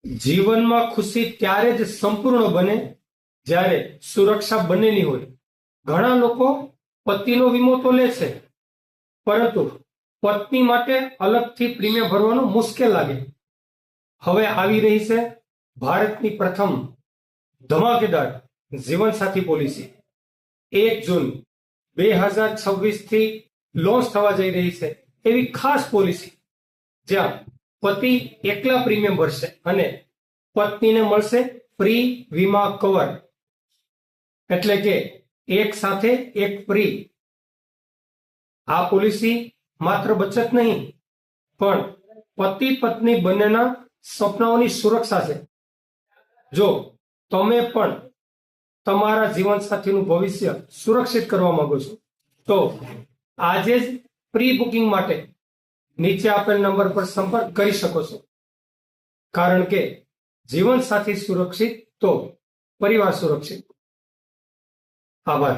જીવનમાં ખુશી ત્યારે જ સંપૂર્ણ બને જ્યારે સુરક્ષા બંનેની હોય. ઘણા લોકો પતિનો વીમો તો લે છે, પરંતુ પત્ની માટે અલગથી પ્રીમિયમ ભરવાનું મુશ્કેલ લાગે. હવે આવી રહી છે ભારતની પ્રથમ ધમાકેદાર જીવનસાથી પોલિસી. 1 જૂન 2026 થી લોન્ચ થવા જઈ રહી છે એવી ખાસ પોલિસી, જ્યાં પતિ એકલા પ્રીમિયમ ભરશે અને પત્નીને મળશે ફ્રી વીમા કવર. એટલે કે એક સાથે એક ફ્રી. આ પોલિસી માત્ર બચત નહીં, પણ પતિ પત્ની બંનેના સપનાઓની સુરક્ષા છે. જો તમે પણ તમારા જીવનસાથીનું ભવિષ્ય સુરક્ષિત કરવા માંગો છો, તો આજે જ પ્રી બુકિંગ માટે નીચે આપેલ નંબર પર સંપર્ક કરી શકો છો. કારણ કે જીવનસાથી સુરક્ષિત તો પરિવાર સુરક્ષિત. આભાર.